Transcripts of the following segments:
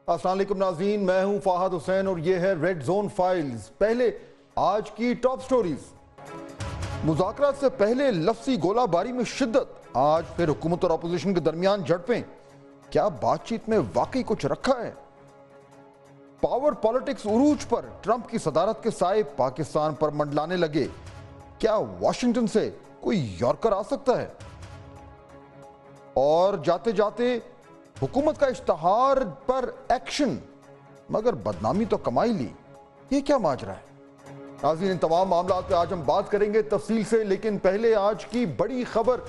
السلام علیکم ناظرین، میں ہوں فہد حسین اور یہ ہے ریڈ زون فائلز۔ پہلے آج کی ٹاپ سٹوریز۔ مذاکرات سے پہلے لفظی گولہ باری میں شدت، آج پھر حکومت اور اپوزیشن کے درمیان جھڑپیں۔ کیا بات چیت میں واقعی کچھ رکھا ہے؟ پاور پالیٹکس عروج پر، ٹرمپ کی صدارت کے سائے پاکستان پر منڈلانے لگے۔ کیا واشنگٹن سے کوئی یارکر آ سکتا ہے؟ اور جاتے جاتے حکومت کا اشتہار پر ایکشن، مگر بدنامی تو کمائی لی۔ یہ کیا ماجرا ہے؟ ناظرین، ان تمام معاملات پہ آج ہم بات کریں گے تفصیل سے، لیکن پہلے آج کی بڑی خبر۔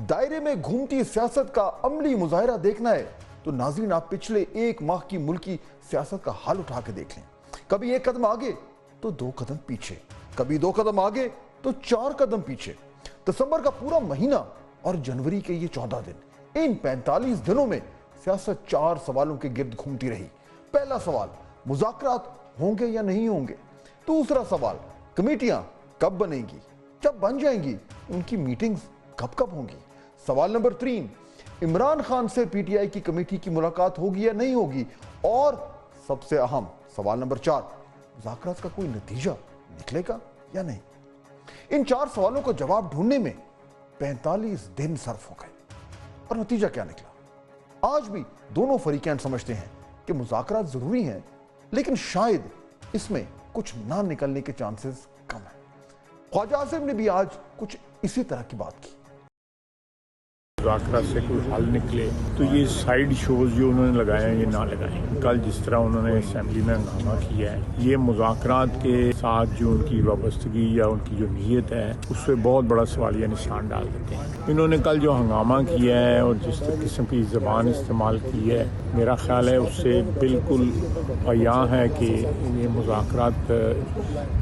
دائرے میں گھومتی سیاست کا عملی مظاہرہ دیکھنا ہے تو ناظرین آپ پچھلے ایک ماہ کی ملکی سیاست کا حال اٹھا کے دیکھ لیں۔ کبھی ایک قدم آگے تو دو قدم پیچھے، کبھی دو قدم آگے تو چار قدم پیچھے۔ دسمبر کا پورا مہینہ اور جنوری کے یہ 14 دن، ان 45 دنوں میں سیاست چار سوالوں کے گرد گھومتی رہی۔ پہلا سوال، مذاکرات ہوں گے یا نہیں ہوں گے؟ دوسرا سوال، کمیٹیاں کب بنیں گی؟ جب بن جائیں گی ان کی میٹنگز کب کب ہوں گی؟ سوال نمبر 3، عمران خان سے پی ٹی آئی کی کمیٹی کی ملاقات ہوگی یا نہیں ہوگی؟ اور سب سے اہم سوال نمبر 4، مذاکرات کا کوئی نتیجہ نکلے گا یا نہیں؟ ان چار سوالوں کو جواب ڈھونڈنے میں 45 دن صرف ہو گئے، اور نتیجہ کیا نکلا؟ آج بھی دونوں فریقین سمجھتے ہیں کہ مذاکرات ضروری ہیں، لیکن شاید اس میں کچھ نہ نکلنے کے چانسز کم ہیں۔ خواجہ آصف نے بھی آج کچھ اسی طرح کی بات کی۔ مذاکرات سے کوئی حل نکلے تو یہ سائیڈ شوز جو انہوں نے لگائے ہیں یہ نہ لگائیں۔ کل جس طرح انہوں نے اسمبلی میں ہنگامہ کیا ہے، یہ مذاکرات کے ساتھ جو ان کی وابستگی یا ان کی جو نیت ہے اس پہ بہت بڑا سوالیہ نشان ڈال دیتے ہیں۔ انہوں نے کل جو ہنگامہ کیا ہے اور جس قسم کی زبان استعمال کی ہے، میرا خیال ہے اس سے بالکل عیاں ہے کہ یہ مذاکرات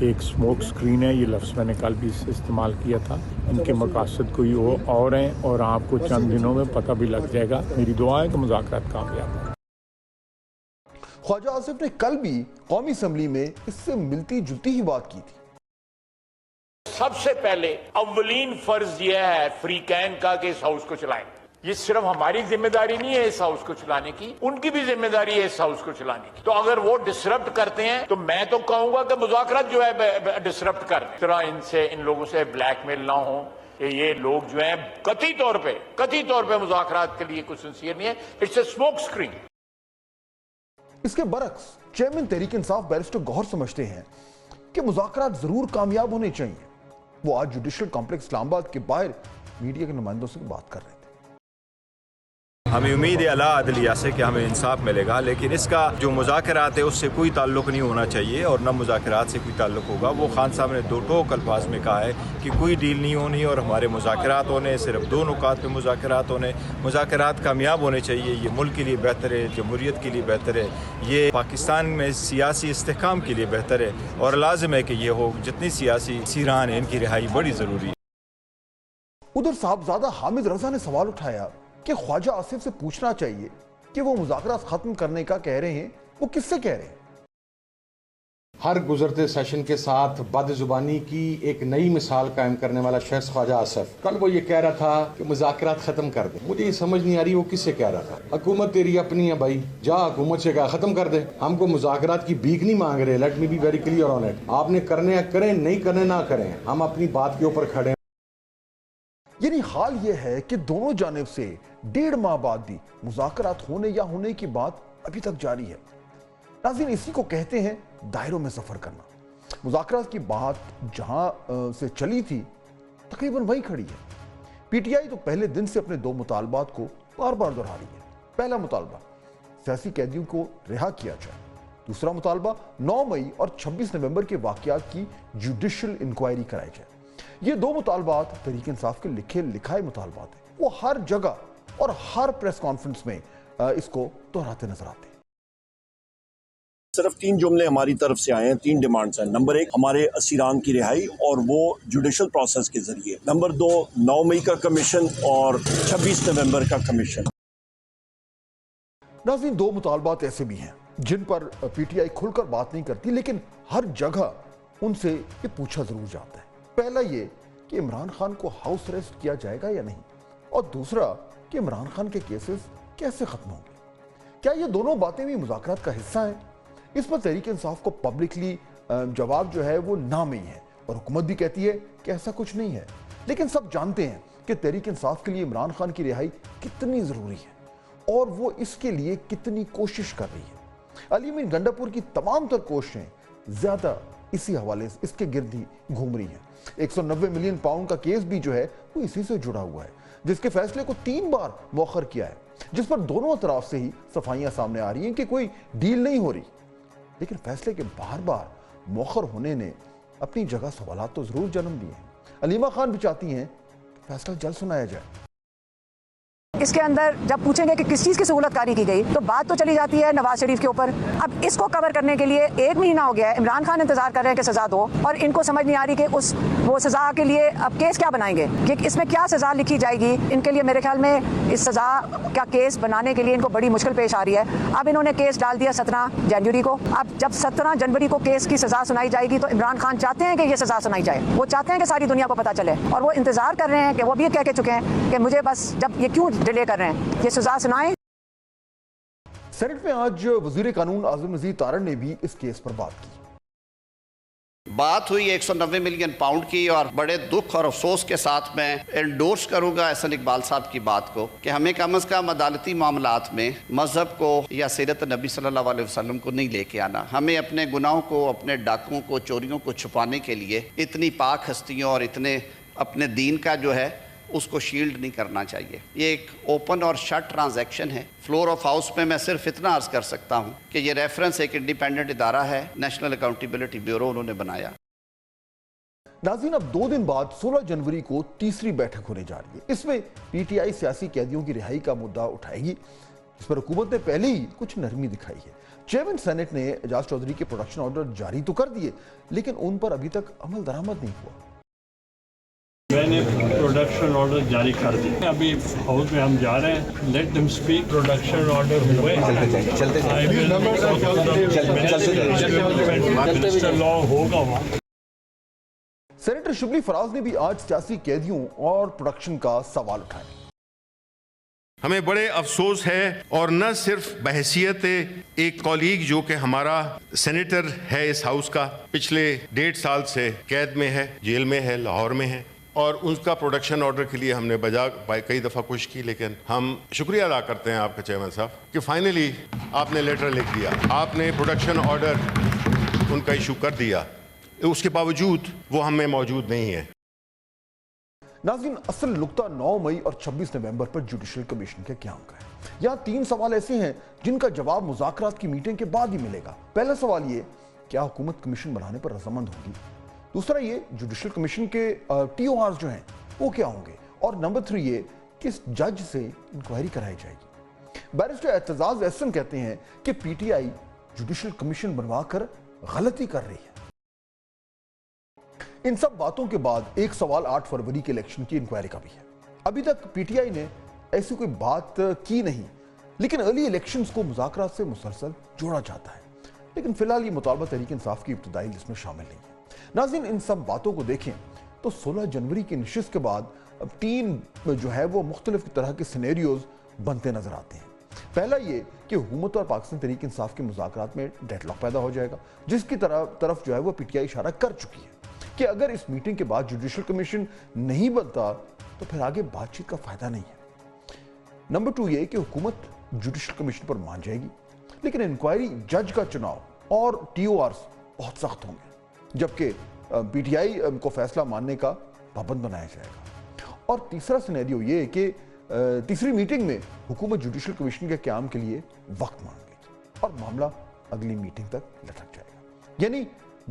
ایک سموک سکرین ہے۔ یہ لفظ میں نے کل بھی اس سے استعمال کیا تھا۔ ان کے مقاصد کوئی اور ہیں اور آپ کو چند دنوں میں پتہ بھی لگ جائے گا۔ میری دعا ہے کہ مذاکرات کامیاب ہوں۔ خواجہ آصف نے کل بھی قومی اسمبلی میں اس سے ملتی جلتی ہی بات کی تھی۔ سب سے پہلے اولین فرض یہ ہے فریقین کا کہ اس ہاؤس کو چلائیں۔ یہ صرف ہماری ذمہ داری نہیں ہے اس ہاؤس کو چلانے کی، ان کی بھی ذمہ داری ہے اس ہاؤس کو چلانے کی۔ تو اگر وہ ڈسرپٹ کرتے ہیں تو میں تو کہوں گا کہ مذاکرات جو ہے ڈسرپٹ کر دیں۔ طرح ان لوگوں سے بلیک میل نہ ہو کہ یہ لوگ جو ہیں قطعی طور پہ مذاکرات کے لیے کچھ سنسیئر نہیں ہے۔ It's a smoke screen. اس کے برعکس چیئرمین تحریک انصاف بیرسٹر گوہر سمجھتے ہیں کہ مذاکرات ضرور کامیاب ہونے چاہیے۔ وہ آج جوڈیشل کمپلیکس اسلام آباد کے باہر میڈیا کے نمائندوں سے بات کر رہے تھے۔ ہمیں امید ہے اعلیٰ عدلیہ سے کہ ہمیں انصاف ملے گا، لیکن اس کا جو مذاکرات ہے اس سے کوئی تعلق نہیں ہونا چاہیے اور نہ مذاکرات سے کوئی تعلق ہوگا۔ وہ خان صاحب نے دو ٹوک الفاظ میں کہا ہے کہ کوئی ڈیل نہیں ہونی اور ہمارے مذاکرات ہونے، صرف دو نکات پہ مذاکرات ہونے۔ مذاکرات کامیاب ہونے چاہیے، یہ ملک کے لیے بہتر ہے، جمہوریت کے لیے بہتر ہے، یہ پاکستان میں سیاسی استحکام کے لیے بہتر ہے اور لازم ہے کہ یہ ہو۔ جتنی سیاسی اسیران ہیں ان کی رہائی بڑی ضروری ہے۔ ادھر صاحبزادہ حامد رضا نے سوال اٹھایا کہ خواجہ آصف سے پوچھنا چاہیے کہ وہ مذاکرات ختم کرنے کا کہہ رہے ہیں، وہ کس سے کہہ رہے ہیں؟ ہر گزرتے سیشن کے ساتھ بد زبانی کی ایک نئی مثال قائم کرنے والا شخص خواجہ آصف، کل وہ یہ کہہ رہا تھا کہ مذاکرات ختم کر دیں۔ مجھے یہ سمجھ نہیں آ رہی وہ کس سے کہہ رہا تھا۔ حکومت تیری اپنی ہے بھائی، جا حکومت سے کہا ختم کر دے۔ ہم کو مذاکرات کی بھیک نہیں مانگ رہے، let me be very clear on it. آپ نے کرنے ہیں کریں، نہیں کرنے نہ کریں، ہم اپنی بات کے اوپر کھڑے ہیں۔ یعنی حال یہ ہے کہ دونوں جانب سے 1.5 ماہ بعد بھی مذاکرات ہونے یا ہونے کی بات ابھی تک جاری ہے۔ ناظرین، اسی کو کہتے ہیں دائروں میں سفر کرنا۔ مذاکرات کی بات جہاں سے چلی تھی تقریباً وہیں کھڑی ہے۔ پی ٹی آئی تو پہلے دن سے اپنے دو مطالبات کو بار بار دہرا رہی ہے۔ پہلا مطالبہ، سیاسی قیدیوں کو رہا کیا جائے۔ دوسرا مطالبہ، 9 مئی اور 26 نومبر کے واقعات کی جوڈیشل انکوائری کرائی جائے۔ یہ دو مطالبات تحریک انصاف کے لکھے لکھائے مطالبات ہیں۔ وہ ہر جگہ اور ہر پریس کانفرنس میں اس کو دہراتے نظر آتے ہیں۔ صرف 3 جملے ہماری طرف سے آئے ہیں، 3 ڈیمانڈز ہیں۔ نمبر 1 ہمارے اسیران کی رہائی اور وہ جوڈیشل پروسیس کے ذریعے۔ نمبر 2 9 مئی کا کمیشن اور 26 نومبر کا کمیشن۔ ناظرین، دو مطالبات ایسے بھی ہیں جن پر پی ٹی آئی کھل کر بات نہیں کرتی، لیکن ہر جگہ ان سے یہ پوچھا ضرور جاتا ہے۔ پہلا یہ کہ عمران خان کو ہاؤس اریسٹ کیا جائے گا یا نہیں، اور دوسرا کہ عمران خان کے کیسز کیسے ختم ہوں گے۔ کیا یہ دونوں باتیں بھی مذاکرات کا حصہ ہیں؟ اس پر تحریک انصاف کو پبلکلی جواب جو ہے وہ نام ہی ہے، اور حکومت بھی کہتی ہے کہ ایسا کچھ نہیں ہے، لیکن سب جانتے ہیں کہ تحریک انصاف کے لیے عمران خان کی رہائی کتنی ضروری ہے اور وہ اس کے لیے کتنی کوشش کر رہی ہے۔ علی امین گنڈاپور کی تمام تر کوششیں زیادہ اسی حوالے سے اس کے گرد ہی گھوم رہی ہیں۔ 190 ملین پاؤنڈ کا کیس بھی جو ہے وہ اسی سے جڑا ہوا ہے، جس کے فیصلے کو 3 بار مؤخر کیا ہے، جس پر دونوں اطراف سے ہی صفائیاں سامنے آ رہی ہیں کہ کوئی ڈیل نہیں ہو رہی، لیکن فیصلے کے بار بار مؤخر ہونے نے اپنی جگہ سوالات تو ضرور جنم دیے ہیں۔ علیمہ خان بھی چاہتی ہیں کہ فیصلہ جلد سنایا جائے۔ اس کے اندر جب پوچھیں گے کہ کس چیز کی سہولت کاری کی گئی تو بات تو چلی جاتی ہے نواز شریف کے اوپر۔ اب اس کو کور کرنے کے لیے 1 مہینہ ہو گیا ہے، عمران خان انتظار کر رہے ہیں کہ سزا دو، اور ان کو سمجھ نہیں آ رہی کہ وہ سزا کے لیے اب کیس کیا بنائیں گے، کہ اس میں کیا سزا لکھی جائے گی۔ ان کے لیے میرے خیال میں اس سزا کا کیس بنانے کے لیے ان کو بڑی مشکل پیش آ رہی ہے۔ اب انہوں نے کیس ڈال دیا 17 جنوری کو۔ اب جب 17 جنوری کو کیس کی سزا سنائی جائے گی تو عمران خان چاہتے ہیں کہ یہ سزا سنائی جائے، وہ چاہتے ہیں کہ ساری دنیا کو پتہ چلے، اور وہ انتظار کر رہے ہیں کہ وہ بھی کہہ کے چکے ہیں کہ مجھے بس جب یہ کیوں ڈیلے کر رہے ہیں، یہ سزا سنائیں۔ سینٹ میں آج وزیر قانون اعظم نذیر تارڑ نے بھی اس کیس پر بات کی۔ بات ہوئی 190 ملین پاؤنڈ کی، اور بڑے دکھ اور افسوس کے ساتھ میں انڈورس کروں گا احسن اقبال صاحب کی بات کو کہ ہمیں کم از کم عدالتی معاملات میں مذہب کو یا سیرت نبی صلی اللہ علیہ وسلم کو نہیں لے کے آنا۔ ہمیں اپنے گناہوں کو، اپنے ڈاکوں کو، چوریوں کو چھپانے کے لیے اتنی پاک ہستیوں اور اتنے اپنے دین کا جو ہے اس کو شیلڈ نہیں کرنا چاہیے۔ یہ ایک اوپن اور شٹ ٹرانزیکشن ہے۔ فلور آف ہاؤس میں میں صرف اتنا عرض کر سکتا ہوں کہ یہ ریفرنس ایک انڈیپینڈنٹ ادارہ ہے، نیشنل اکاؤنٹیبلٹی بیورو انہوں نے بنایا۔ ناظرین، اب 2 دن بعد 16 جنوری کو تیسری بیٹھک ہونے جا رہی ہے۔ اس میں پی ٹی آئی سیاسی قیدیوں کی رہائی کا مدعا اٹھائے گی، جس پر حکومت نے پہلے ہی کچھ نرمی دکھائی ہے۔ چیئرمین سینٹ نے اعجاز چودھری کے پروڈکشن آرڈر جاری تو کر دیے، لیکن ان پر ابھی تک عمل درآمد نہیں ہوا۔ میں نے پروڈکشن آرڈر جاری کر دی، ابھی ہاؤس میں ہم جا رہے ہیں، let them speak. Production order ہوئے لا ہوگا وہاں۔ سینیٹر شبلی فراز نے بھی آج سیاسی قیدیوں اور پروڈکشن کا سوال اٹھایا۔ ہمیں بڑے افسوس ہے، اور نہ صرف بحیثیت ایک کولیگ جو کہ ہمارا سینیٹر ہے اس ہاؤس کا، پچھلے 1.5 سال سے قید میں ہے، جیل میں ہے، لاہور میں ہے، اور ان کا پروڈکشن آرڈر کے لیے ہم نے کئی دفعہ کوشش کی، لیکن ہم شکریہ ادا کرتے ہیں آپ کا چیئرمین صاحب کہ فائنلی آپ نے لیٹر لکھ دیا، آپ نے پروڈکشن آرڈر ان کا ایشو کر دیا، اس کے باوجود وہ ہم میں موجود نہیں ہے۔ ناظرین، اصل نقطہ 9 مئی اور 26 نومبر پر جوڈیشل کمیشن کے قیام کا ہے۔ یہاں 3 سوال ایسے ہیں جن کا جواب مذاکرات کی میٹنگ کے بعد ہی ملے گا۔ پہلا سوال یہ، کیا حکومت کمیشن بنانے پر رضامند ہوگی؟ دوسرا یہ، جوڈیشل کمیشن کے ٹی او آرز جو ہیں وہ کیا ہوں گے؟ اور نمبر 3 یہ، کس جج سے انکوائری کرائی جائے گی؟ بیرسٹر اعتزاز احسن کہتے ہیں کہ P T I judicial commission بنوا کر غلطی کر رہی ہے۔ ان سب باتوں کے بعد ایک سوال 8 فروری کے الیکشن کی انکوائری کا بھی ہے۔ ابھی تک پی ٹی آئی نے ایسی کوئی بات کی نہیں، لیکن ارلی الیکشنز کو مذاکرات سے مسلسل جوڑا جاتا ہے، لیکن فی الحال یہ مطالبہ تحریک انصاف کی ابتدائی لسٹ میں شامل نہیں ہے۔ ناظرین، ان سب باتوں کو دیکھیں تو 16 جنوری کی نشست کے بعد اب 3 جو ہے وہ مختلف طرح کے سینیریوز بنتے نظر آتے ہیں۔ پہلا یہ کہ حکومت اور پاکستان تحریک انصاف کے مذاکرات میں ڈیڈ لاک پیدا ہو جائے گا، جس کی طرف جو ہے وہ پی ٹی آئی اشارہ کر چکی ہے کہ اگر اس میٹنگ کے بعد جوڈیشل کمیشن نہیں بنتا تو پھر آگے بات چیت کا فائدہ نہیں ہے۔ نمبر 2 یہ کہ حکومت جوڈیشل کمیشن پر مان جائے گی، لیکن انکوائری، جج کا چناؤ اور ٹی او آرز بہت سخت ہوں گے، جبکہ پی ٹی آئی کو فیصلہ ماننے کا پابند بنایا جائے گا۔ اور تیسرا سینیریو یہ کہ تیسری میٹنگ میں حکومت جوڈیشل کمیشن کے قیام کے لیے وقت مانگے گی اور معاملہ اگلی میٹنگ تک لٹک جائے گا، یعنی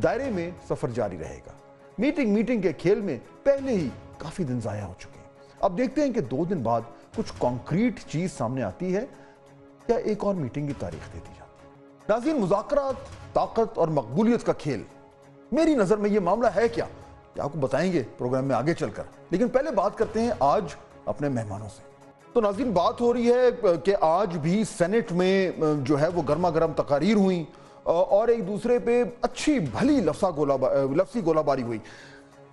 دائرے میں سفر جاری رہے گا۔ میٹنگ کے کھیل میں پہلے ہی کافی دن ضائع ہو چکے ہیں۔ اب دیکھتے ہیں کہ 2 دن بعد کچھ کانکریٹ چیز سامنے آتی ہے یا ایک اور میٹنگ کی تاریخ دے دی جاتی ہے۔ ناظرین، مذاکرات، طاقت اور مقبولیت کا کھیل، میری نظر میں یہ معاملہ ہے کیا؟ یہ آپ کو بتائیں گے پروگرام میں آگے چل کر، لیکن پہلے بات کرتے ہیں آج اپنے مہمانوں سے۔ تو ناظرین، بات ہو رہی ہے کہ آج بھی سینٹ میں جو ہے وہ گرما گرم تقاریر ہوئیں اور ایک دوسرے پہ اچھی بھلی لفظی گولہ باری ہوئی۔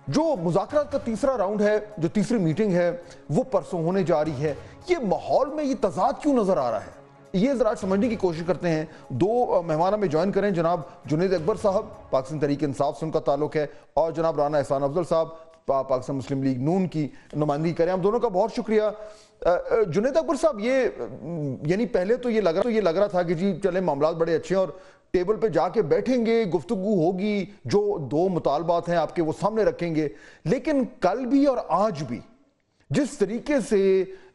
جو مذاکرات کا تیسرا راؤنڈ ہے، جو تیسری میٹنگ ہے، وہ پرسوں ہونے جا رہی ہے۔ یہ ماحول میں یہ تضاد کیوں نظر آ رہا ہے؟ یہ ذرا سمجھنے کی کوشش کرتے ہیں. دو مہمان ہمیں جوائن کریں, جناب جنید اکبر صاحب پاکستان تحریک انصاف سے ان کا تعلق ہے, اور جناب رانا احسان افضل صاحب پاکستان مسلم لیگ نون کی نمائندگی کریں. ہم دونوں کا بہت شکریہ. جنید اکبر صاحب, یہ یعنی پہلے تو یہ لگ رہا تھا کہ جی چلیں معاملات بڑے اچھے ہیں اور ٹیبل پہ جا کے بیٹھیں گے, گفتگو ہوگی, جو دو مطالبات ہیں آپ کے وہ سامنے رکھیں گے. لیکن کل بھی اور آج بھی جس طریقے سے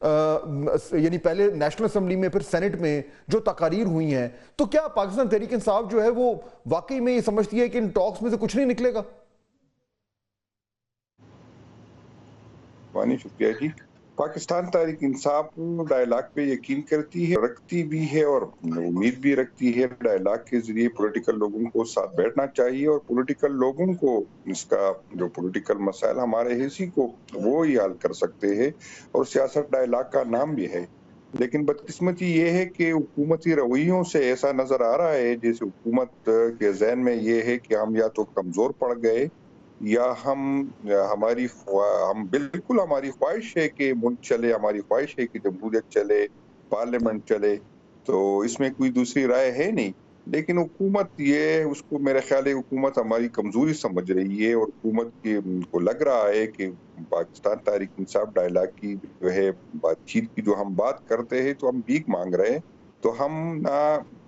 یعنی پہلے نیشنل اسمبلی میں پھر سینٹ میں جو تقاریر ہوئی ہیں, تو کیا پاکستان تحریک انصاف جو ہے وہ واقعی میں یہ سمجھتی ہے کہ ان ٹاکس میں سے کچھ نہیں نکلے گا؟ شکریہ جی. پاکستان تحریک انصاف ڈائلاگ پہ یقین کرتی ہے, رکھتی بھی ہے اور امید بھی رکھتی ہے. ڈائلاگ کے ذریعے پولیٹیکل لوگوں کو ساتھ بیٹھنا چاہیے اور پولیٹیکل لوگوں کو اس کا جو پولیٹیکل مسائل ہمارے حصے کو وہ ہی حل کر سکتے ہیں, اور سیاست ڈائلاگ کا نام بھی ہے. لیکن بدقسمتی یہ ہے کہ حکومتی رویوں سے ایسا نظر آ رہا ہے جیسے حکومت کے ذہن میں یہ ہے کہ ہم یا تو کمزور پڑ گئے یا ہماری خواہش ہے کہ ملک چلے, ہماری خواہش ہے کہ جمہوریت چلے, پارلیمنٹ چلے, تو اس میں کوئی دوسری رائے ہے نہیں. لیکن حکومت اس کو میرے خیال ہے حکومت ہماری کمزوری سمجھ رہی ہے, اور حکومت کو لگ رہا ہے کہ پاکستان تحریک انصاف ڈائلاگ کی جو ہے بات چیت کی جو ہم بات کرتے ہیں تو ہم بھیک مانگ رہے ہیں. تو ہم نہ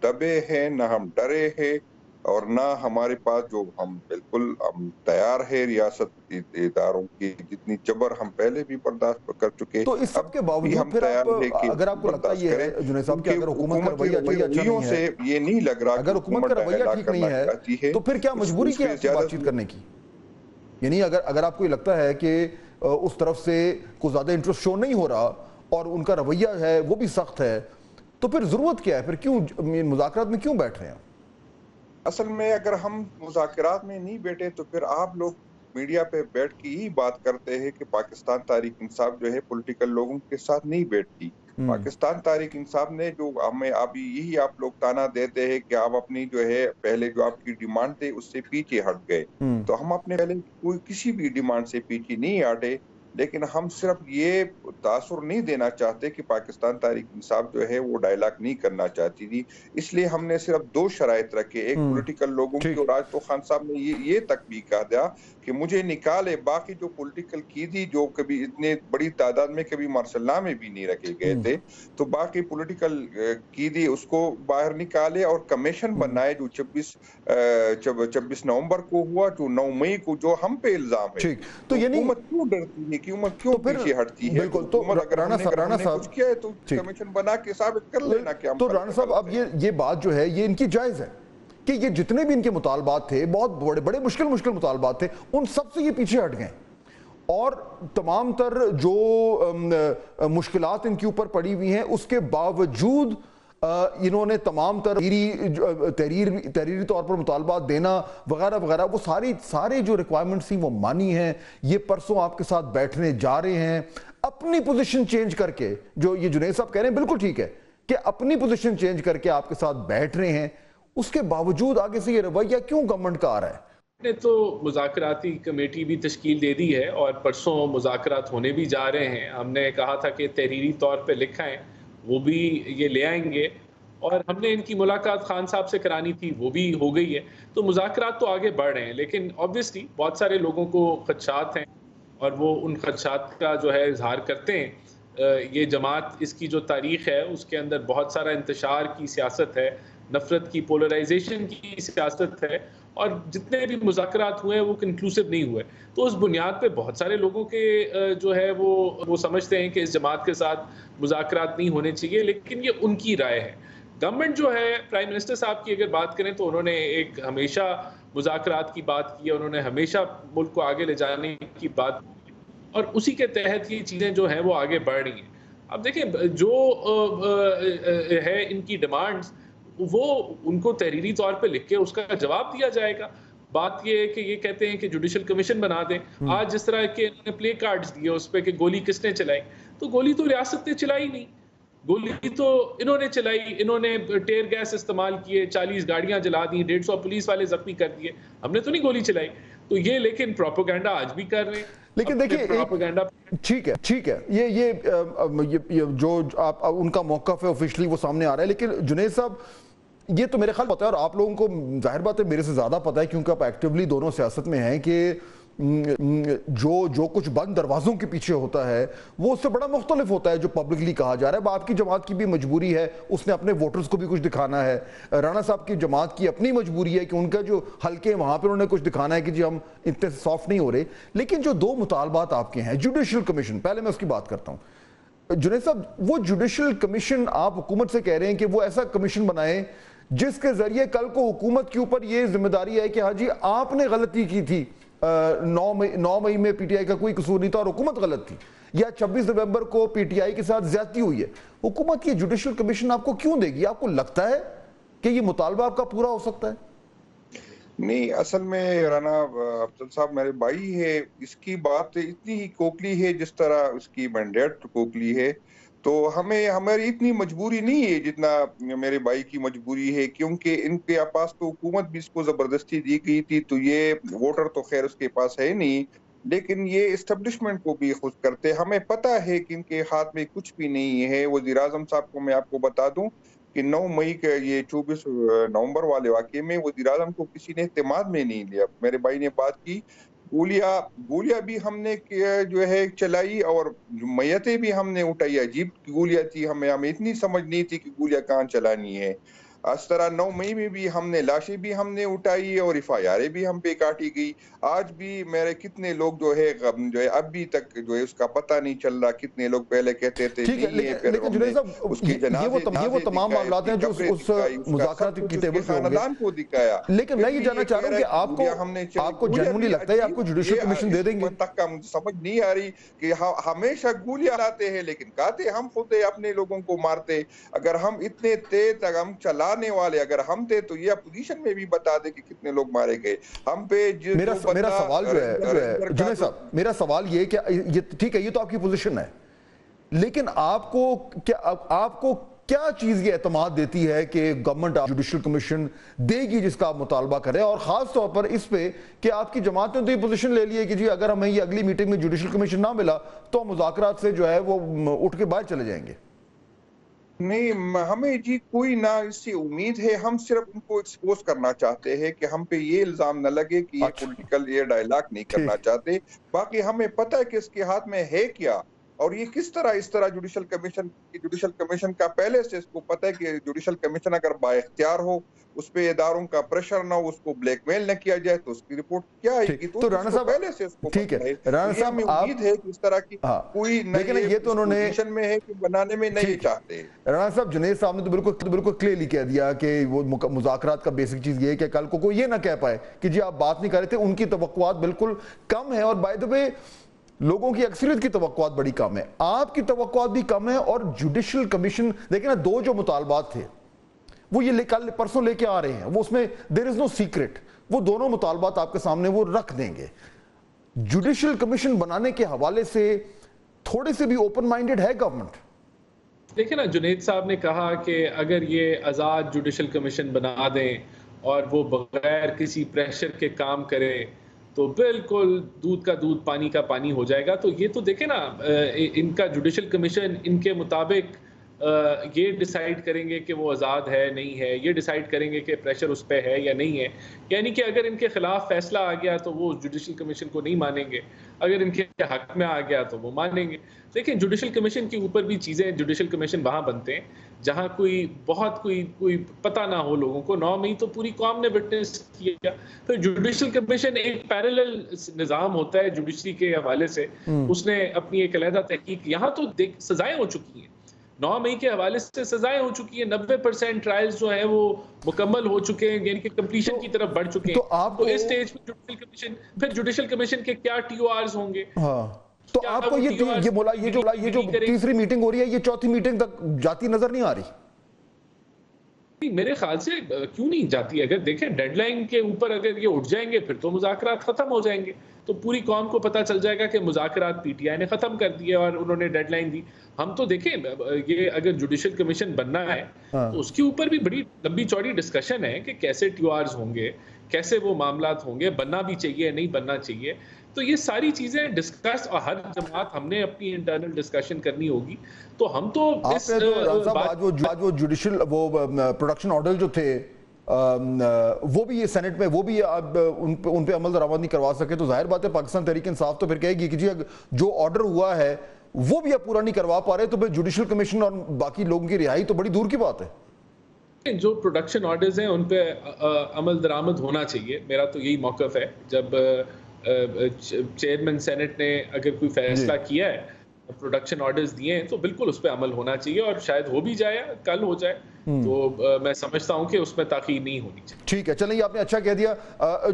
دبے ہیں, نہ ہم ڈرے ہیں, اور نہ ہمارے پاس جو ہم بالکل ہم تیار ہے ریاست اداروں کی جتنی جبر ہم پہلے بھی برداشت کر چکے. تو اس سب کے باوجود پھر اگر آپ کو لگتا یہ ہے جنید صاحب کہ اگر حکومت کا رویہ ٹھیک اچھا نہیں ہے, یہ نہیں لگ رہا اگر حکومت کا رویہ ٹھیک نہیں ہے تو پھر کیا مجبوری کیا ہے بات چیت کرنے کی؟ یعنی اگر آپ کو یہ لگتا ہے کہ اس طرف سے کوئی زیادہ انٹرسٹ شو نہیں ہو رہا اور ان کا رویہ ہے وہ بھی سخت ہے, تو پھر ضرورت کیا ہے, پھر کیوں مذاکرات میں کیوں بیٹھ رہے ہیں؟ اصل میں اگر ہم مذاکرات میں نہیں بیٹھے تو پھر آپ لوگ میڈیا پہ بیٹھ کے ہی بات کرتے ہیں کہ پاکستان تحریک انصاف جو ہے پولیٹیکل لوگوں کے ساتھ نہیں بیٹھتی. پاکستان تحریک انصاف نے جو ہمیں ابھی یہی آپ لوگ تانا دیتے ہیں کہ آپ اپنی جو ہے پہلے جو آپ کی ڈیمانڈ تھے اس سے پیچھے ہٹ گئے, تو ہم اپنے پہلے کسی بھی ڈیمانڈ سے پیچھے نہیں ہٹے. لیکن ہم صرف یہ تاثر نہیں دینا چاہتے کہ پاکستان تحریک انصاف جو ہے وہ ڈائلاگ نہیں کرنا چاہتی تھی, اس لیے ہم نے صرف دو شرائط رکھے, ایک پولیٹیکل لوگوں کی, اور آج تو خان صاحب نے یہ تک بھی کہا دیا کہ مجھے نکالے, باقی جو پولیٹیکل قیدی جو کبھی اتنے بڑی تعداد میں کبھی مارشل میں بھی نہیں رکھے گئے تھے, تو باقی پولیٹیکل قیدی اس کو باہر نکالے اور کمیشن بنائے جو 26 نومبر کو ہوا, جو 9 مئی کو جو ہم پہ الزام ہے. تو حکومت کیوں ڈرتی ہے, حکومت کیوں پیچھے ہٹتی ہے؟ بالکل. تو رانا صاحب کیا ہے تو کمیشن بنا کے ثابت کر لینا کہ ہم. تو رانا صاحب اب یہ بات جو ہے یہ ان کی جائز ہے کہ یہ جتنے بھی ان کے مطالبات تھے, بہت بڑے مشکل مطالبات تھے, ان سب سے یہ پیچھے ہٹ گئے, اور تمام تر جو مشکلات ان کے اوپر پڑی ہوئی ہیں اس کے باوجود انہوں نے تمام تر تحریری طور پر مطالبات دینا وغیرہ وغیرہ, وہ سارے جو ریکوائرمنٹس تھیں وہ مانی ہیں. یہ پرسوں آپ کے ساتھ بیٹھنے جا رہے ہیں اپنی پوزیشن چینج کر کے, جو یہ جنید صاحب کہہ رہے ہیں بالکل ٹھیک ہے کہ اپنی پوزیشن چینج کر کے آپ کے ساتھ بیٹھ رہے ہیں, اس کے باوجود آگے سے یہ رویہ کیوں گورنمنٹ کا آ رہا ہے؟ نے تو مذاکراتی کمیٹی بھی تشکیل دے دی ہے اور پرسوں مذاکرات ہونے بھی جا رہے ہیں. ہم نے کہا تھا کہ تحریری طور پہ لکھائیں, وہ بھی یہ لے آئیں گے, اور ہم نے ان کی ملاقات خان صاحب سے کرانی تھی وہ بھی ہو گئی ہے. تو مذاکرات تو آگے بڑھ رہے ہیں, لیکن obviously بہت سارے لوگوں کو خدشات ہیں اور وہ ان خدشات کا جو ہے اظہار کرتے ہیں. یہ جماعت اس کی جو تاریخ ہے اس کے اندر بہت سارا انتشار کی سیاست ہے, نفرت کی, پولرائزیشن کی سیاست ہے, اور جتنے بھی مذاکرات ہوئے وہ کنکلوسیو نہیں ہوئے. تو اس بنیاد پہ بہت سارے لوگوں کے جو ہے وہ سمجھتے ہیں کہ اس جماعت کے ساتھ مذاکرات نہیں ہونے چاہیے, لیکن یہ ان کی رائے ہے. گورنمنٹ جو ہے پرائم منسٹر صاحب کی اگر بات کریں تو انہوں نے ایک ہمیشہ مذاکرات کی بات کی, انہوں نے ہمیشہ ملک کو آگے لے جانے کی بات کی, اور اسی کے تحت یہ چیزیں جو ہیں وہ آگے بڑھ رہی ہیں. اب دیکھیں جو ہے ان کی ڈیمانڈز وہ ان کو تحریری طور پہ لکھ کے اس کا جواب دیا جائے گا. بات یہ ہے کہ یہ کہتے ہیں کہ جوڈیشل کمیشن بنا دیں. آج جس طرح کے انہوں نے پلے کارڈز دیے اس پہ کہ گولی کس نے چلائی, تو گولی تو ریاست نے چلائی نہیں, گولی تو انہوں نے چلائی. انہوں نے ٹیئر گیس استعمال کیے, 40 گاڑیاں جلا دی, 150 پولیس والے زخمی کر دیے. ہم نے تو نہیں گولی چلائی. تو یہ لیکن پروپیگنڈا آج بھی کر رہے ہیں. لیکن دیکھیں ٹھیک ہے، یہ جو آپ ان کا موقف ہے آفیشلی وہ سامنے آ رہا ہے، لیکن جنید صاحب یہ تو میرے خیال پتہ ہے، اور آپ لوگوں کو ظاہر بات ہے میرے سے زیادہ پتہ ہے کیونکہ آپ ایکٹیولی دونوں سیاست میں ہیں، کہ جو کچھ بند دروازوں کے پیچھے ہوتا ہے وہ اس سے بڑا مختلف ہوتا ہے جو پبلکلی کہا جا رہا ہے۔ آپ کی جماعت کی بھی مجبوری ہے، اس نے اپنے ووٹرز کو بھی کچھ دکھانا ہے، رانا صاحب کی جماعت کی اپنی مجبوری ہے کہ ان کا جو حلقے ہیں وہاں پہ انہوں نے کچھ دکھانا ہے کہ جی ہم اتنے سافٹ نہیں ہو رہے۔ لیکن جو دو مطالبات آپ کے ہیں، جوڈیشل کمیشن، پہلے میں اس کی بات کرتا ہوں جنید صاحب، وہ جوڈیشل کمیشن آپ حکومت سے کہہ رہے ہیں کہ وہ ایسا کمیشن بنائے جس کے ذریعے کل کو حکومت کے اوپر یہ ذمہ داری ہے کہ ہاں جی آپ نے غلطی کی تھی، 9 مئی میں پی ٹی آئی کا کوئی قصور نہیں تھا اور حکومت غلط تھی، یا 26 نومبر کو پی ٹی آئی کے ساتھ زیادتی ہوئی ہے، حکومت کی جوڈیشل کمیشن آپ کو کیوں دے گی؟ آپ کو لگتا ہے کہ یہ مطالبہ آپ کا پورا ہو سکتا ہے؟ نہیں، اصل میں رانا افضل صاحب میرے بھائی ہے، اس کی بات اتنی ہی کوکلی ہے جس طرح اس کی مینڈیٹ کوکلی ہے، تو ہماری اتنی مجبوری نہیں ہے جتنا میرے بھائی کی مجبوری ہے، کیونکہ ان کے پاس تو حکومت بھی اس کو زبردستی دی گئی تھی، تو یہ ووٹر تو خیر اس کے پاس ہے نہیں، لیکن یہ اسٹیبلشمنٹ کو بھی خوش کرتے۔ ہمیں پتہ ہے کہ ان کے ہاتھ میں کچھ بھی نہیں ہے۔ وزیر اعظم صاحب کو میں آپ کو بتا دوں کہ 9 مئی کے یہ 24 نومبر والے واقعے میں وزیر اعظم کو کسی نے اعتماد میں نہیں لیا۔ میرے بھائی نے بات کی، گولیاں بھی ہم نے جو ہے چلائی اور میتیں بھی ہم نے اٹھائی، عجیب گولیاں تھی، ہمیں اتنی سمجھ نہیں تھی کہ گولیاں کہاں چلانی ہے۔ اس طرح 9 مئی میں بھی ہم نے لاشیں بھی ہم نے اٹھائی اور FIR بھی ہم پہ کاٹی گئی۔ آج بھی میرے کتنے لوگ جو ہے اب بھی تک جو ہے اس کا پتہ نہیں چل رہا، کتنے لوگ پہلے کہتے تھے نہیں ہے، پھر ہم نے اس کے یہ وہ تمام معاملات ہیں جو اس مذاکرات کی ٹیبل پہ ہوں خاندان کو دکھایا۔ لیکن میں یہ جاننا چاہ رہا ہوں کہ آپ کو جنرلی لگتا ہے آپ کو جوڈیشل کمیشن دے دیں گے؟ تک کا مجھے سمجھ نہیں آ رہی کہ ہمیشہ گولیاں لاتے ہیں لیکن کہتے ہم خود اپنے لوگوں کو مارتے۔ اگر ہم اتنے تیز تک ہم چلانے والے اگر ہم تھے تو یہ اپوزیشن میں بھی بتا دے کہ کتنے لوگ مارے گئے ہم پہ۔ میرا سوال جو ہے جنید صاحب، میرا سوال یہ کہ یہ ٹھیک ہے، یہ تو آپ کی پوزیشن ہے، لیکن آپ کو کیا چیز یہ اعتماد دیتی ہے کہ گورنمنٹ جوڈیشل کمیشن دے گی جس کا آپ مطالبہ کریں، اور خاص طور پر اس پہ کہ آپ کی جماعت نے تو یہ پوزیشن لے لی ہے کہ جی اگر ہمیں یہ اگلی میٹنگ میں جوڈیشل کمیشن نہ ملا تو ہم مذاکرات سے جو ہے وہ اٹھ کے باہر چلے جائیں گے؟ نہیں، ہمیں جی کوئی نہ اس سے امید ہے، ہم صرف ان کو ایکسپوز کرنا چاہتے ہیں کہ ہم پہ یہ الزام نہ لگے کہ یہ پولیٹیکل یہ ڈائلاگ نہیں کرنا چاہتے۔ باقی ہمیں پتہ ہے کہ اس کے ہاتھ میں ہے کیا اور یہ کس طرح اس طرح جوڈیشل کمیشن کا پہلے سے اس کو پتہ ہے کہ جوڈیشل کمیشن اگر با اختیار ہو، اس پہ اداروں کا پریشر نہ ہو، اس کو بلیک میل نہ کیا جائے تو اس کی رپورٹ کیا آئے گی؟ تو رانا صاحب پہلے سے اس کو ٹھیک ہے، رانا صاحب امید ہے کہ اس طرح کی کوئی لیکن یہ تو انہوں نے پوزیشن میں ہے کہ بنانے میں نہیں چاہتے۔ رانا صاحب جنید صاحب نے تو بالکل کلیئرلی کہہ دیا کہ وہ مذاکرات کا بیسک چیز یہ ہے کہ کل کو کوئی یہ نہ کہہ پائے کہ جی آپ بات نہیں کر رہے تھے، ان کی توقعات بالکل کم ہیں، اور بائی دی وے لوگوں کی اکثریت کی توقعات بڑی کم ہیں، آپ کی توقعات بھی کم ہیں۔ اور جوڈیشل کمیشن دیکھیں نا، دو جو مطالبات تھے وہ یہ کل پرسوں لے کے آ رہے ہیں، وہ اس میں دیر از نو سیکرٹ، وہ دونوں مطالبات آپ کے سامنے وہ رکھ دیں گے۔ جوڈیشل کمیشن بنانے کے حوالے سے تھوڑے سے بھی اوپن مائنڈڈ ہے گورنمنٹ؟ دیکھیں نا، جنید صاحب نے کہا کہ اگر یہ آزاد جوڈیشل کمیشن بنا دیں اور وہ بغیر کسی پریشر کے کام کرے تو بالکل دودھ کا دودھ پانی کا پانی ہو جائے گا۔ تو یہ تو دیکھیں نا، ان کا جوڈیشل کمیشن ان کے مطابق یہ ڈیسائیڈ کریں گے کہ وہ آزاد ہے نہیں ہے، یہ ڈیسائیڈ کریں گے کہ پریشر اس پہ ہے یا نہیں ہے، یعنی کہ اگر ان کے خلاف فیصلہ آ گیا تو وہ جوڈیشل کمیشن کو نہیں مانیں گے، اگر ان کے حق میں آ گیا تو وہ مانیں گے۔ دیکھیں، جوڈیشل کمیشن کے اوپر بھی چیزیں، جوڈیشل کمیشن وہاں بنتے ہیں جہاں کوئی پتہ نہ ہو لوگوں کو۔ 9 مئی تو پوری قوم نے وٹنس کیا۔ پھر جوڈیشل کمیشن ایک پیرالل نظام ہوتا ہے جوڈیشری کے حوالے سے، اس نے اپنی ایک علیحدہ تحقیق، یہاں تو سزائیں ہو چکی ہیں، 9 مئی کے حوالے سے سزائیں ہو چکی ہیں، 90% ٹرائلز جو ہیں وہ مکمل ہو چکے ہیں، یعنی کہ کمپلیشن کی طرف بڑھ چکے ہیں۔ تو اس سٹیج پہ جوڈیشل کمیشن کے کیا TORs ہوں گے؟ تو آپ کو یہ جو تیسری میٹنگ ہو رہی ہے، یہ چوتھی میٹنگ تک جاتی نظر نہیں آ رہی؟ میرے خیال سے کیوں نہیں جاتی؟ اگر دیکھیں ڈیڈ لائن کے اوپر اگر یہ اٹھ جائیں گے پھر تو مذاکرات ختم ہو جائیں گے۔ تو پوری قوم کو پتہ چل جائے گا کہ مذاکرات پی ٹی آئی نے ختم کر دیے اور انہوں نے ڈیڈ لائن دی. ہم تو دیکھیں یہ اگر جوڈیشل کمیشن بننا ہے تو اس کے اوپر بھی بڑی لمبی چوڑی ڈسکشن ہے کہ کیسے ٹی او آرز ہوں گے, کیسے وہ معاملات ہوں گے, بننا بھی چاہیے نہیں بننا چاہیے. تو یہ ساری چیزیں ڈسکس, اور ہر جماعت ہم نے اپنی انٹرنل ڈسکشن کرنی ہوگی. تو ہم تو آج وہ جوڈیشل وہ پروڈکشن آرڈر جو تھے وہ بھی یہ سینٹ میں وہ بھی ان پہ عمل درآمد نہیں کروا سکے, تو ظاہر بات ہے پاکستان تحریک انصاف تو پھر کہے گی کہ جی جو آرڈر ہوا ہے وہ بھی اب پورا نہیں کروا پا رہے, تو پھر جوڈیشل کمیشن اور باقی لوگوں کی رہائی تو بڑی دور کی بات ہے. جو پروڈکشن آرڈرز ہیں ان پہ عمل درآمد ہونا چاہیے. میرا تو یہی موقف ہے, جب چیئرمین سینٹ نے اگر کوئی فیصلہ کیا ہے, پروڈکشن آرڈرز دیے ہیں, تو بالکل اس پہ عمل ہونا چاہیے, اور شاید ہو بھی جائے, کل ہو جائے. تو میں سمجھتا ہوں کہ اس میں تاخیر نہیں ہونی چاہیے. ٹھیک ہے, چلیں یہ آپ نے اچھا کہہ دیا.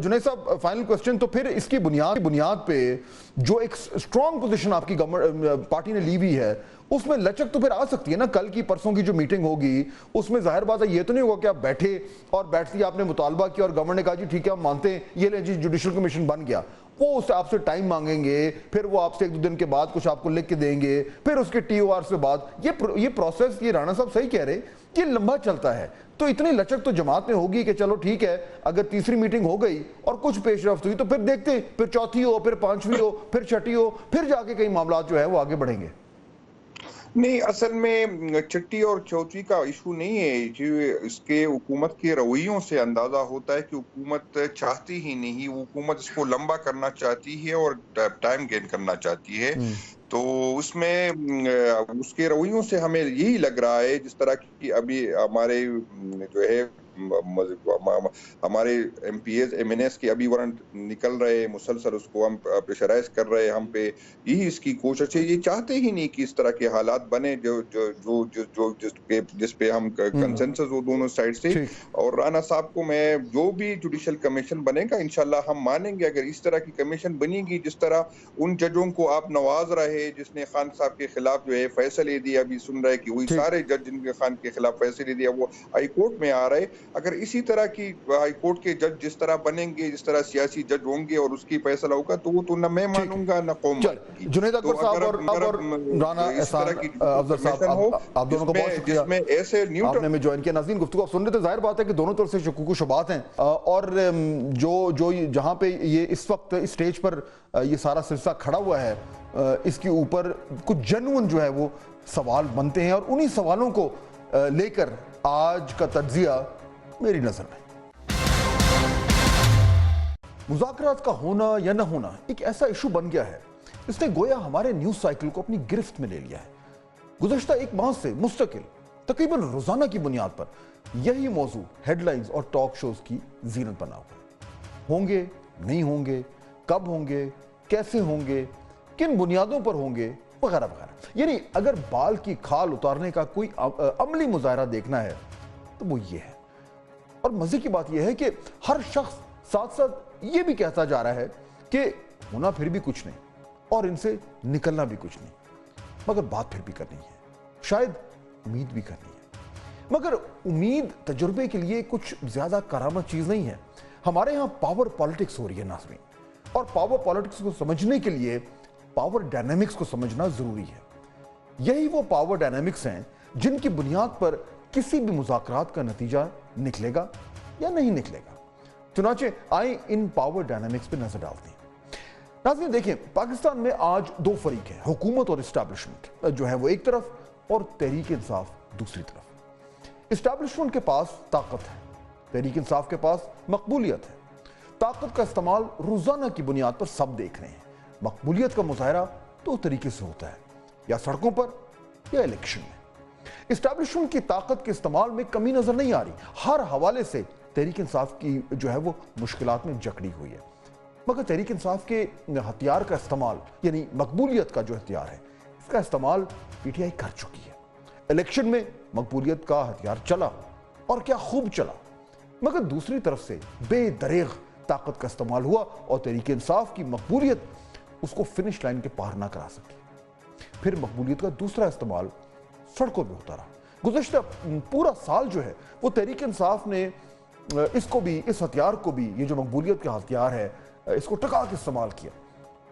جنید صاحب فائنل کوسچن, تو پھر اس کی بنیاد پہ جو ایک اسٹرانگ پوزیشن آپ کی پارٹی نے لی ہوئی ہے, اس میں لچک تو پھر آ سکتی ہے نا. کل کی پرسوں کی جو میٹنگ ہوگی اس میں ظاہر بات ہے یہ تو نہیں ہوگا کہ آپ بیٹھے اور بیٹھتے ہی آپ نے مطالبہ کیا اور گورنمنٹ نے کہا جی ٹھیک ہے ہم مانتے ہیں, یہ لیں جی جوڈیشل کمیشن بن گیا. وہ اس سے آپ سے ٹائم مانگیں گے, پھر وہ آپ سے 1-2 دن کے بعد کچھ آپ کو لکھ کے دیں گے, پھر اس کے ٹی او آر سے بعد یہ پروسیس, یہ رانا صاحب صحیح کہہ رہے, یہ لمبا چلتا ہے. تو اتنی لچک تو جماعت میں ہوگی کہ چلو ٹھیک ہے, اگر تیسری میٹنگ ہو گئی اور کچھ پیش رفت ہوئی تو پھر دیکھتے, پھر چوتھی ہو, پھر 5ویں ہو, پھر 6ٹھی ہو, پھر جا کے کئی معاملات جو ہے وہ آگے بڑھیں گے. نہیں, اصل میں چھٹی اور چوتھی کا ایشو نہیں ہے. اس کے حکومت کے رویوں سے اندازہ ہوتا ہے کہ حکومت چاہتی ہی نہیں, حکومت اس کو لمبا کرنا چاہتی ہے اور ٹائم گین کرنا چاہتی ہے. تو اس میں اس کے رویوں سے ہمیں یہی لگ رہا ہے, جس طرح کی ابھی ہمارے جو ہے ہمارے M P As M N As کے ابھی وارنٹ نکل رہے, مسلسل اس کو ہم پریشرائز کر رہے ہیں ہم پہ. یہی اس کی کوشش ہے, یہ چاہتے ہی نہیں کہ اس طرح کے حالات بنے جس پہ ہم کنسنسس ہو دونوں سائڈ سے. اور رانا صاحب کو میں, جو بھی جوڈیشل کمیشن بنے گا انشاءاللہ ہم مانیں گے. اگر اس طرح کی کمیشن بنے گی جس طرح ان ججوں کو آپ نواز رہے جس نے خان صاحب کے خلاف جو ہے فیصلے دیا, ابھی سن رہے کہ وہی سارے جج جن کے خان کے خلاف فیصلے دیا وہ ہائی کورٹ میں آ رہے. اگر اسی طرح کی ہائی کورٹ کے جج جس طرح بنیں گے, جس طرح سیاسی جج ہوں گے اور اس کی فیصلہ ہوگا, تو وہ تو نہ میں مانوں گا نہ قوم. جنید اکبر صاحب اور رانا احسان افضل صاحب, آپ دونوں کو بہت شکریہ, آپ نے ہمیں جوائن کیا. ناظرین گفتگو آپ سن رہے تھے, ظاہر بات ہے کہ دونوں طرف سے شکوک و شبہات ہیں, اور جو جہاں پہ یہ اس وقت اس سٹیج پر یہ سارا سلسلہ کھڑا ہوا ہے, اس کے اوپر کچھ جنون جو ہے وہ سوال بنتے ہیں, اور انہی سوالوں کو لے کر آج کا تجزیہ میری نظر میں. مذاکرات کا ہونا یا نہ ہونا ایک ایسا ایشو بن گیا ہے اس نے گویا ہمارے نیوز سائیکل کو اپنی گرفت میں لے لیا ہے. گزشتہ 1 ماہ سے مستقل تقریباً روزانہ کی بنیاد پر یہی موضوع ہیڈ لائنز اور ٹاک شوز کی زینت بنا ہوا ہے. ہوں گے, نہیں ہوں گے, کب ہوں گے, کیسے ہوں گے, کن بنیادوں پر ہوں گے, وغیرہ وغیرہ. یعنی اگر بال کی کھال اتارنے کا کوئی عملی مظاہرہ دیکھنا ہے تو وہ یہ ہے. اور مزے کی بات یہ ہے کہ ہر شخص ساتھ ساتھ یہ بھی کہتا جا رہا ہے کہ ہونا پھر بھی کچھ نہیں اور ان سے نکلنا بھی کچھ نہیں, مگر بات پھر بھی کرنی ہے, شاید امید بھی کرنی ہے. مگر امید تجربے کے لیے کچھ زیادہ کرامت چیز نہیں ہے. ہمارے ہاں پاور پالیٹکس ہو رہی ہے ناظرین, اور پاور پالیٹکس کو سمجھنے کے لیے پاور ڈائنامکس کو سمجھنا ضروری ہے. یہی وہ پاور ڈائنامکس ہیں جن کی بنیاد پر کسی بھی مذاکرات کا نتیجہ نکلے گا یا نہیں نکلے گا. چنانچہ آئیں ان پاور ڈائنامکس پہ نظر ڈالتے ہیں. ناظرین دیکھیں, پاکستان میں آج 2 فریق ہیں, حکومت اور اسٹیبلشمنٹ جو ہے وہ ایک طرف اور تحریک انصاف دوسری طرف. اسٹیبلشمنٹ کے پاس طاقت ہے, تحریک انصاف کے پاس مقبولیت ہے. طاقت کا استعمال روزانہ کی بنیاد پر سب دیکھ رہے ہیں. مقبولیت کا مظاہرہ 2 طریقے سے ہوتا ہے, یا سڑکوں پر یا الیکشن میں. اسٹیبلشمنٹ کی طاقت کے استعمال میں کمی نظر نہیں آ رہی. ہر حوالے سے تحریک انصاف کی جو ہے وہ مشکلات میں جکڑی ہوئی ہے. مگر تحریک انصاف کے ہتھیار کا استعمال, یعنی مقبولیت کا جو ہتھیار ہے, اس کا استعمال پی ٹی آئی کر چکی ہے. الیکشن میں مقبولیت کا ہتھیار چلا اور کیا خوب چلا, مگر دوسری طرف سے بے دریغ طاقت کا استعمال ہوا اور تحریک انصاف کی مقبولیت اس کو فنش لائن کے پار نہ کرا سکی. پھر مقبولیت کا دوسرا استعمال سڑکوں پہ ہوتا رہا. گزشتہ پورا سال جو ہے وہ تحریک انصاف نے اس کو بھی, اس ہتھیار کو بھی, یہ جو مقبولیت کا ہتھیار ہے, اس کو ٹکا کے استعمال کیا.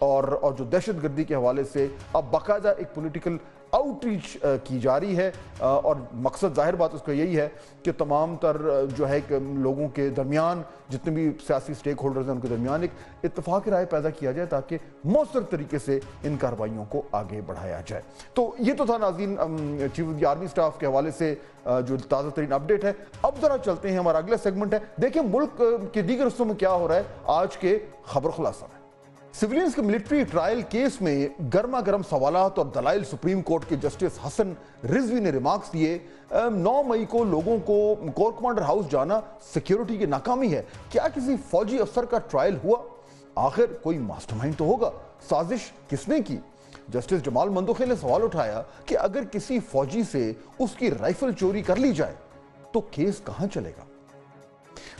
اور جو دہشت گردی کے حوالے سے اب باقاعدہ ایک پولیٹیکل آؤٹ-ریچ کی جاری ہے، اور مقصد ظاہر بات اس کا یہی ہے کہ تمام تر جو ہے کہ لوگوں کے درمیان، جتنے بھی سیاسی سٹیک ہولڈرز ہیں ان کے درمیان ایک اتفاق رائے پیدا کیا جائے تاکہ مؤثر طریقے سے ان کارروائیوں کو آگے بڑھایا جائے۔ تو یہ تو تھا ناظرین chief of the army staff کے حوالے سے جو تازہ ترین اپڈیٹ ہے۔ اب ذرا چلتے ہیں، ہمارا اگلا سیگمنٹ ہے، دیکھیں ملک کے دیگر حصوں میں کیا ہو رہا ہے آج کے خبر خلاصہ میں۔ سویلینز کے ملٹری ٹرائل کیس میں گرما گرم سوالات اور دلائل سپریم کورٹ کے جسٹس حسن رضوی نے ریمارکس دیے۔ 9 مئی کو لوگوں کو کور کمانڈر ہاؤس جانا سیکیورٹی کی ناکامی ہے۔ کیا کسی فوجی افسر کا ٹرائل ہوا؟ آخر کوئی ماسٹر مائنڈ تو ہوگا، سازش کس نے کی؟ جسٹس جمال مندوخے نے سوال اٹھایا کہ اگر کسی فوجی سے اس کی رائفل چوری کر لی جائے تو کیس کہاں چلے گا؟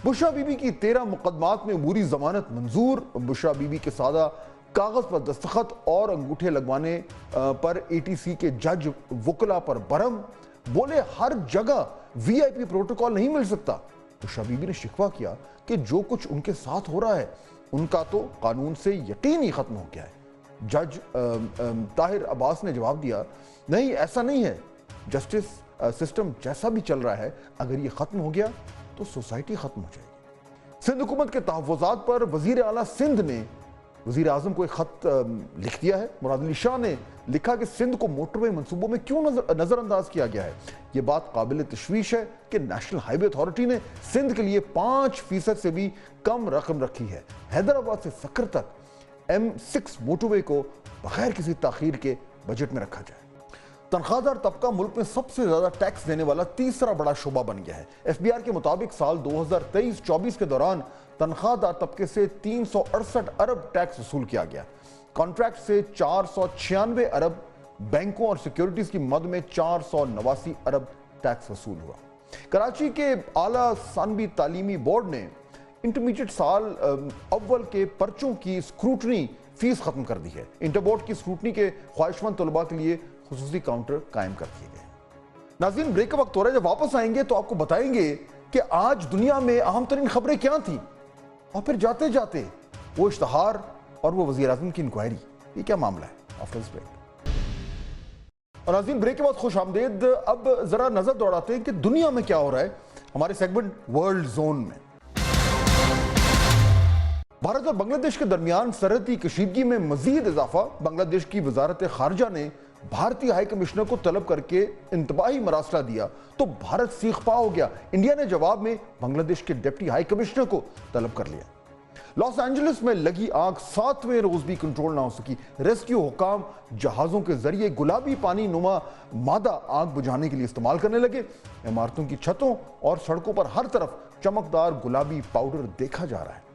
بشرا بی بی کی 13 مقدمات میں عبوری ضمانت منظور۔ بشرا بی بی کے سادہ کاغذ پر دستخط اور انگوٹھے لگوانے پر ATC کے جج وکلا پر برہم، بولے ہر جگہ VIP پروٹوکول نہیں مل سکتا۔ بشرا بی بی نے شکوہ کیا کہ جو کچھ ان کے ساتھ ہو رہا ہے ان کا تو قانون سے یقین ہی ختم ہو گیا ہے۔ جج طاہر عباس نے جواب دیا، نہیں ایسا نہیں ہے، جسٹس سسٹم جیسا بھی چل رہا ہے اگر یہ ختم ہو گیا تو سوسائٹی ختم ہو جائے گی۔ سندھ حکومت کے تحفظات پر وزیر اعلیٰ سندھ نے وزیر اعظم کو ایک خط لکھ دیا ہے۔ مراد علی شاہ نے لکھا کہ سندھ کو موٹر وے منصوبوں میں کیوں نظر انداز کیا گیا ہے؟ یہ بات قابل تشویش ہے کہ نیشنل ہائی وے اتھارٹی نے سندھ کے لیے 5% سے بھی کم رقم رکھی ہے۔ حیدرآباد سے سکر تک M6 موٹر وے کو بغیر کسی تاخیر کے بجٹ میں رکھا جائے۔ تنخواہ دار طبقہ ملک میں سب سے زیادہ ٹیکس دینے والا تیسرا بڑا شعبہ بن گیا ہے۔ FBR کے مطابق سال 2023-24 کے دوران تنخواہ دار طبقے سے 368 ارب ٹیکس وصول کیا گیا۔ کانٹریکٹ سے 496 ارب، بینکوں اور سیکیورٹیز کی مد میں 489 ارب ٹیکس وصول ہوا۔ کراچی کے اعلیٰ ثانوی تعلیمی بورڈ نے انٹرمیڈیٹ سال اول کے پرچوں کی سکروٹنی فیس ختم کر دی ہے۔ انٹر بورڈ کی سکروٹنی کے خواہش مند طلباء کے لیے خصوصی کاؤنٹر قائم کر دیے گئے۔ ناظرین بریک کا وقت ہو رہا ہے، جب واپس آئیں گے تو آپ کو بتائیں گے کہ آج دنیا میں اہم ترین خبریں کیا تھیں، اور پھر جاتے جاتے وہ اشتہار اور وہ وزیر اعظم کی انکوائری، یہ کیا معاملہ ہے؟ After this break. اور ناظرین بریک کے بعد خوش آمدید۔ اب ذرا نظر دوڑاتے ہیں کہ دنیا میں کیا ہو رہا ہے ہمارے سیگمنٹ ورلڈ زون میں۔ بھارت اور بنگلہ دیش کے درمیان سرحدی کشیدگی میں مزید اضافہ۔ بنگلہ دیش کی وزارت خارجہ نے بھارتی ہائی کمشنر کو طلب کر کے انتباہی مراسلہ دیا تو بھارت سیخ پا ہو گیا۔ انڈیا نے جواب میں بنگلہ دیش کے ڈپٹی ہائی کمشنر کو طلب کر لیا۔ لاس اینجلس میں لگی آگ 7ویں روز بھی کنٹرول نہ ہو سکی۔ ریسکیو حکام جہازوں کے ذریعے گلابی پانی نما مادہ آگ بجھانے کے لیے استعمال کرنے لگے۔ عمارتوں کی چھتوں اور سڑکوں پر ہر طرف چمکدار گلابی پاؤڈر دیکھا جا رہا ہے۔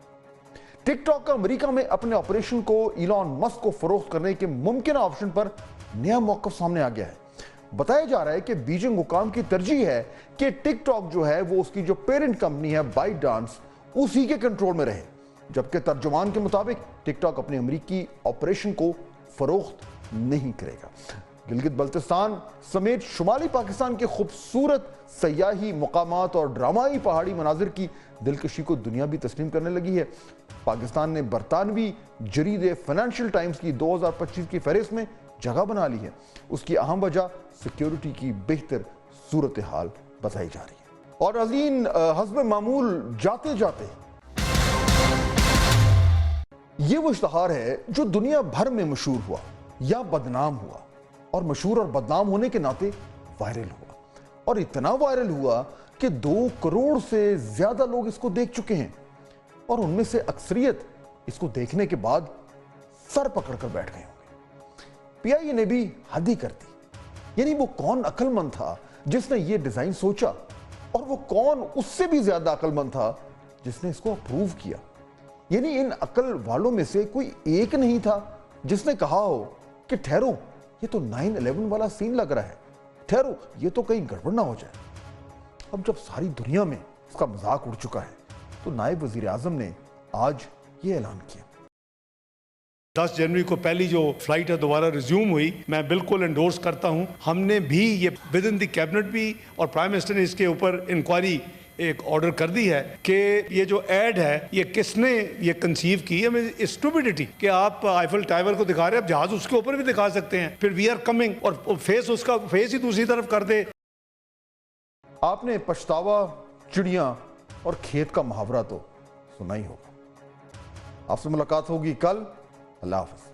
ٹک ٹاک کا امریکہ میں اپنے آپریشن کو ایلان مسک کو فروخت کرنے کے ممکنہ آپشن پر نیا موقف سامنے آ گیا ہے۔ بتایا جا رہا ہے کہ بیجنگ حکام کی ترجیح ہے کہ ٹک ٹاک جو ہے وہ اس کی جو پیرنٹ کمپنی ہے بائٹ ڈانس اسی کے کنٹرول میں رہے، جبکہ ترجمان کے مطابق ٹک ٹاک اپنے امریکی آپریشن کو فروخت نہیں کرے گا۔ گلگت بلتستان سمیت شمالی پاکستان کے خوبصورت سیاحی مقامات اور ڈرامائی پہاڑی مناظر کی دلکشی کو دنیا بھی تسلیم کرنے لگی ہے۔ پاکستان نے برطانوی جرید فائنینشل ٹائمز کی 2025 کی فہرست میں جگہ بنا لی ہے۔ اس کی اہم وجہ سیکیورٹی کی بہتر صورتحال بتائی جا رہی ہے۔ اور ناظرین حسب معمول جاتے جاتے یہ وہ اشتہار ہے جو دنیا بھر میں مشہور ہوا یا بدنام ہوا، اور مشہور اور بدنام ہونے کے ناطے وائرل ہوا، اور اتنا وائرل ہوا کہ 2 کروڑ سے زیادہ لوگ اس کو دیکھ چکے ہیں، اور ان میں سے اکثریت اس کو دیکھنے کے بعد سر پکڑ کر بیٹھ گئے ہوں گے۔ PIA نے بھی حد ہی کر دی، یعنی وہ کون عقل مند تھا جس نے یہ ڈیزائن سوچا، اور وہ کون اس سے بھی زیادہ عقل مند تھا جس نے اس کو اپروو کیا۔ یعنی ان عقل والوں میں سے کوئی ایک نہیں تھا جس نے کہا ہو کہ ٹھہرو یہ تو 9/11 والا سین لگ رہا ہے، ٹھہرو یہ تو کہیں گڑبڑ نہ ہو جائے۔ اب جب ساری دنیا میں اس کا مذاق اڑ چکا ہے تو نائب وزیر اعظم نے آج یہ اعلان کیا۔ 10 جنوری کو پہلی جو فلائٹ ہے دوبارہ ریزیوم ہوئی، میں بالکل انڈورس کرتا ہوں۔ ہم نے بھی یہ ود ان دی کیبنٹ بھی اور پرائم منسٹر نے اس کے اوپر انکوائری ایک آرڈر کر دی ہے کہ یہ جو ایڈ ہے یہ کس نے یہ کنسیو کی ہے. اسٹوپیڈیٹی کہ آپ آئیفل ٹاور کو دکھا رہے ہیں, اب جہاز اس کے اوپر بھی دکھا سکتے ہیں, پھر وی آر کمنگ اور فیس اس کا فیس ہی دوسری طرف کر دے. آپ نے پچھتاوا, چڑیاں اور کھیت کا محاورہ تو سنا ہی ہوگا. آپ سے ملاقات ہوگی کل. اللہ حافظ.